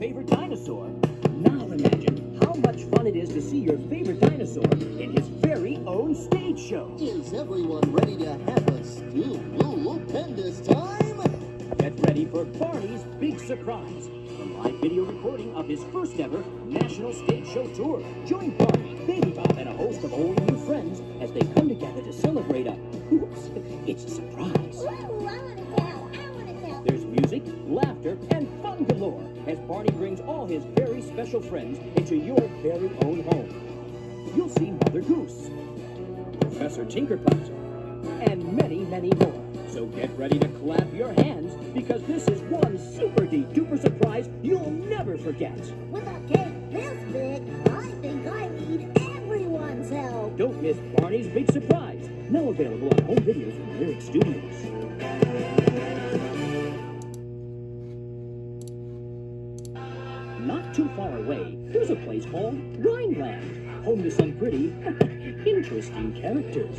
favorite dinosaur? Now imagine how much fun it is to see your favorite dinosaur in his very own stage show. Is everyone ready to have a stupendous time? Get ready for Barney's big surprise. A live video recording of his first ever national stage show tour. Join Barney, Baby Bob, and a host of old and new friends as they come together to celebrate oops, it's a surprise. Ooh, I want to tell. There's music, laughter, and fun galore as Barney brings all his very special friends into your very own home. You'll see Mother Goose, Professor Tinkerbutt, and many, many more. So get ready to clap your hands because this is one super-duper surprise you'll never forget. With a cake this big, I think I need everyone's help. Don't miss Barney's big surprise. Now available on home videos from Lyrick Studios. Not too far away, there's a place called Rhineland, home to some pretty interesting characters.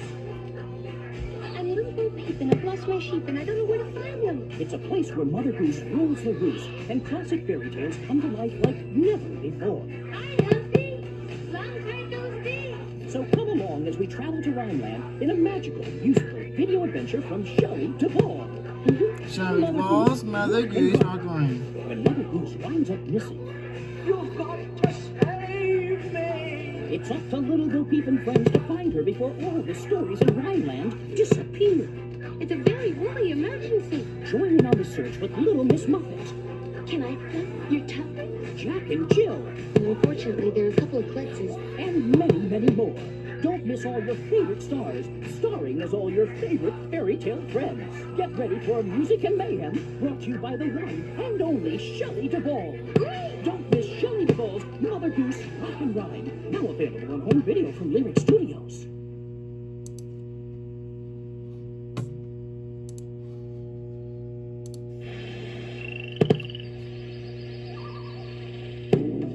I'm Little Bo Peep and I've lost my sheep and I don't know where to find them. It's a place where Mother Goose rules the roost and classic fairy tales come to life like never before. Hi, Lucy. Long time no see. So come along as we travel to Rhineland in a magical, musical video adventure from Shelley to Paul. Shelley Balls, Mother Goose are going. When Mother Goose winds up missing, you've got to save me! It's up to Little Bo Peep and friends to find her before all the stories in Rhineland disappear. It's a very woolly emergency. Join in on the search with Little Miss Muffet, Can I pet your tuffet? Jack and Jill, Unfortunately, there are a couple of glitzes. and many, many more. Don't miss all your favorite stars, starring as all your favorite fairy tale friends. Get ready for music and mayhem, brought to you by the one and only Shelley Duvall. Don't miss Shelley Duvall's Mother Goose Rock and Rhyme, now available on home video from Lyrick Studios.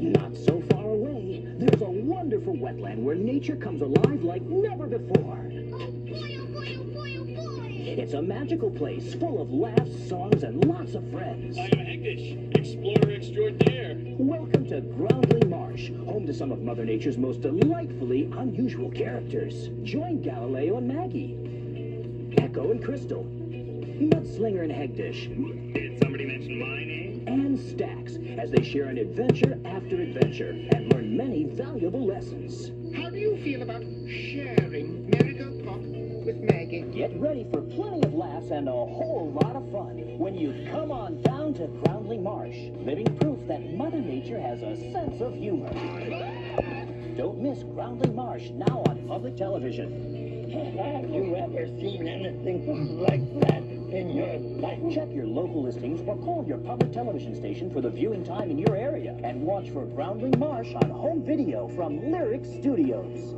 Not so far away, there's a wonderful wetland where nature comes alive like never before. Oh boy, oh boy, oh boy, oh boy. It's a magical place full of laughs, songs, and lots of friends. I am Hegdish, explorer extraordinaire. Welcome to Groundling Marsh, home to some of Mother Nature's most delightfully unusual characters. Join Galileo and Maggie, Echo and Crystal, Mudslinger and Hegdish, Did somebody mention my name? and Stax as they share an adventure after adventure and learn many valuable lessons. How do you feel about sharing Merigo Pop with Maggie? Get ready for plenty of laughs and a whole lot of fun when you come on down to Groundling Marsh, living proof that Mother Nature has a sense of humor. Don't miss Groundling Marsh, now on public television. Have you ever seen anything like that in your life? Check your local listings or call your public television station for the viewing time in your area and watch for Groundling Marsh on home video from Lyrick Studios.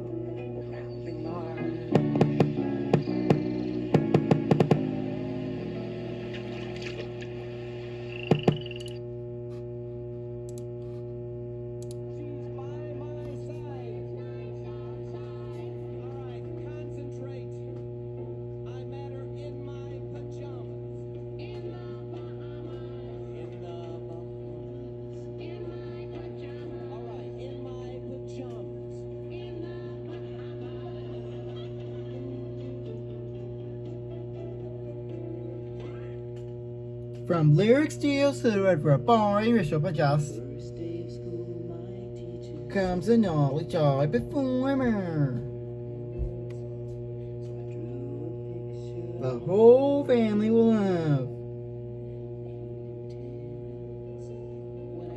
From Lyrick Studios to the Red for Barney with Super Just comes a knowledge joy performer. The whole family will love.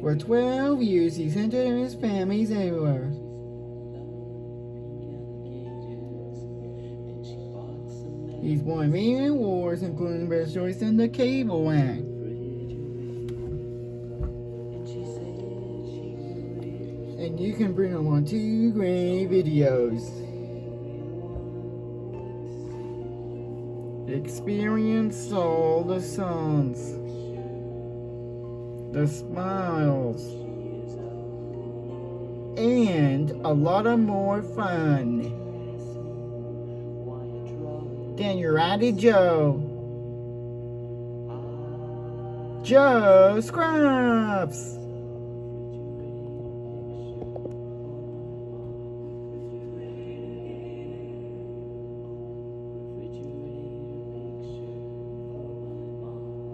For 12 years, he's entered his families everywhere. He's won many awards, including Best Choice in the Cable Act. And you can bring them on 2 great videos. Experience all the songs, the smiles, and a lot of more fun. Then you're Auntie Joe. Joe Scrubs.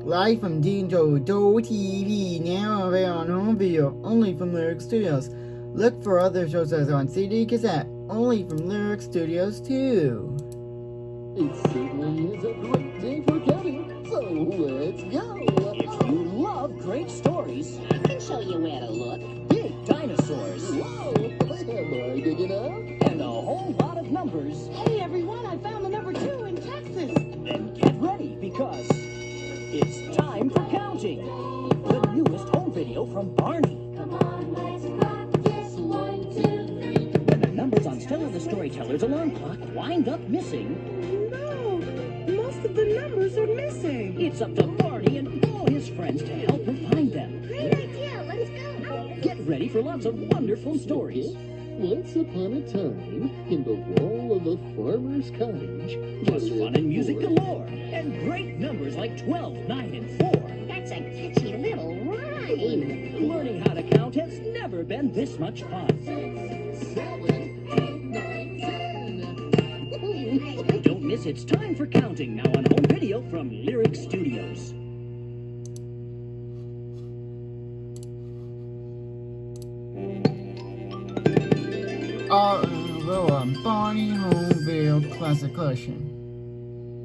Live from Digital TV, now available on home video, only from Lyrick Studios. Look for other shows on CD cassette, only from Lyrick Studios too. It certainly is a great day for counting, so let's go. If you love great stories, I can show you where to look. big dinosaurs, Whoa, am I big enough? and a whole lot of numbers, Hey everyone, I found the number 2 in Texas. then get ready because it's time for counting. The newest home video from Barney. Come on, let's practice. 1, 2, 3. When the numbers on Stella the Storyteller's alarm clock wind up missing, No, most of the numbers are missing. it's up to Barney and all his friends to help her find them. Great idea. Let's go. Get ready for lots of wonderful stories. Once upon a time, in the wall of a farmer's cottage, Plus fun and music galore, and great numbers like 12, 9, and 4. That's a catchy little rhyme. Learning how to count has never been this much fun. 7, 8, 9, 10. Don't miss It's Time for Counting, now on home video from Lyrick Studios. Barney Home Video Classic Collection.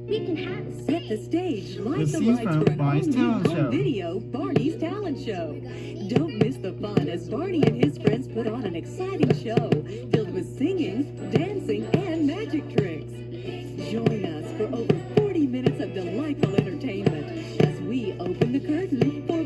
We can have a Set the stage, light This the is lights from for a Barney's home Talent Show. video, Barney's Talent Show. Don't miss the fun as Barney and his friends put on an exciting show filled with singing, dancing, and magic tricks. Join us for over 40 minutes of delightful entertainment as we open the curtain for